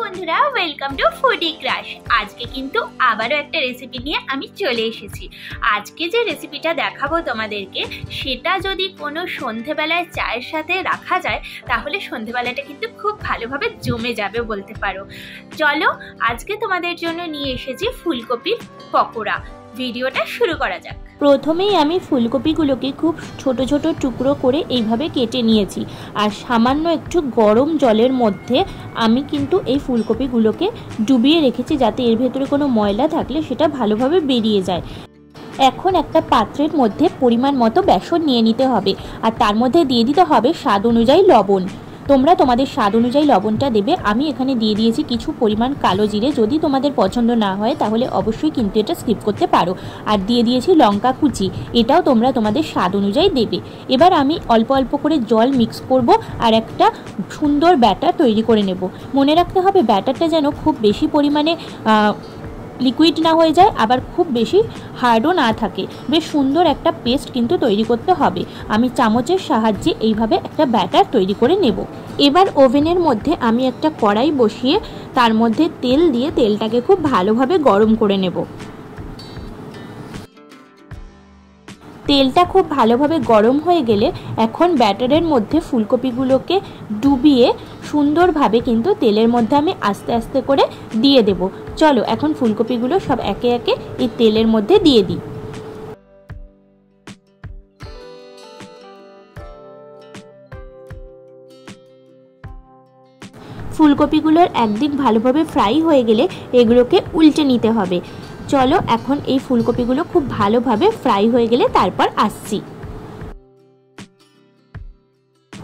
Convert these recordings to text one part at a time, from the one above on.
বন্ধুরা, welcome to foodie crush. আজকে কিন্তু আবারও একটা রেসিপি নিয়ে আমি চলে এসেছি। আজকে যে রেসিপিটা দেখাবো তোমাদেরকে, সেটা যদি কোনো সন্ধেবেলায় চায়ের সাথে রাখা যায় তাহলে সন্ধেবেলাটা কিন্তু খুব ভালোভাবে জমে যাবে বলতে পারো। চলো, আজকে তোমাদের জন্য নিয়ে এসেছি ফুলকপির পকোড়া। ভিডিওটা শুরু করা যাক। প্রথমেই আমি ফুলকপিগুলোকে খুব ছোট ছোট টুকরো করে এইভাবে কেটে নিয়েছি, আর সামান্য একটু গরম জলের মধ্যে আমি কিন্তু এই ফুলকপিগুলোকে ডুবিয়ে রেখেছি, যাতে এর ভেতরে কোনো ময়লা থাকলে সেটা ভালোভাবে বেরিয়ে যায়। এখন একটা পাত্রের মধ্যে পরিমাণ মতো বেসন নিয়ে নিতে হবে, আর তার মধ্যে দিয়ে দিতে হবে স্বাদ অনুযায়ী লবণ। তোমরা তোমাদের স্বাদ অনুযায়ী লবণটা দেবে। আমি এখানে দিয়ে দিয়েছি কিছু পরিমাণ কালো জিরে, যদি তোমাদের পছন্দ না হয় তাহলে অবশ্যই কিন্তু এটা স্কিপ করতে পারো। আর দিয়ে দিয়েছি লঙ্কা কুচি, এটাও তোমরা তোমাদের স্বাদ অনুযায়ী দেবে। এবার আমি অল্প অল্প করে জল মিক্স করব আর একটা সুন্দর ব্যাটার তৈরি করে নেব। মনে রাখতে হবে ব্যাটারটা যেন খুব বেশি পরিমাণে লিকুইড না হয়ে যায়, আবার খুব বেশি হার্ডও না থাকে। বেশ সুন্দর একটা পেস্ট কিন্তু তৈরি করতে হবে। আমি চামচের সাহায্যে এইভাবে একটা ব্যাটার তৈরি করে নেব। এবার ওভেনের মধ্যে আমি একটা কড়াই বসিয়ে তার মধ্যে তেল দিয়ে তেলটাকে খুব ভালোভাবে গরম করে নেব। তেলটা খুব ভালোভাবে গরম হয়ে গেলে এখন ব্যাটারের মধ্যে ফুলকপিগুলোকে ডুবিয়ে সুন্দরভাবে কিন্তু তেলের মধ্যে আমি আস্তে আস্তে করে দিয়ে দেব। চলো, এখন ফুলকপিগুলো সব একে একে এই তেলের মধ্যে দিয়ে দিই। ফুলকপিগুলোর একদিক ভালোভাবে ফ্রাই হয়ে গেলে এগুলোকে উল্টে নিতে হবে। চলো, এখন এই ফুলকপিগুলো খুব ভালোভাবে ফ্রাই হয়ে গেলে তারপর আসছি।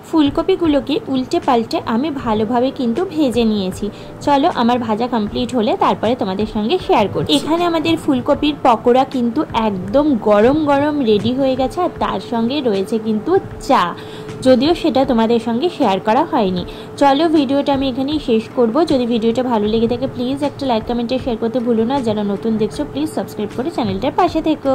ফুলকপিগুলোকে উল্টে পাল্টে আমি ভালোভাবে কিন্তু ভেজে নিয়েছি। চলো, আমার ভাজা কমপ্লিট হলে তারপরে তোমাদের সঙ্গে শেয়ার করছি। এখানে আমাদের ফুলকপির পকোড়া কিন্তু একদম গরম গরম রেডি হয়ে গেছে, আর তার সঙ্গে রয়েছে কিন্তু চা, যদিও সেটা তোমাদের সঙ্গে শেয়ার করা হয়নি। চলো, ভিডিওটা আমি এখানেই শেষ করব। যদি ভিডিওটা ভালো লেগে থাকে প্লিজ একটা লাইক কমেন্টে শেয়ার করতে ভুলো না। যারা নতুন দেখছো প্লিজ সাবস্ক্রাইব করে চ্যানেলটার পাশে থেকো।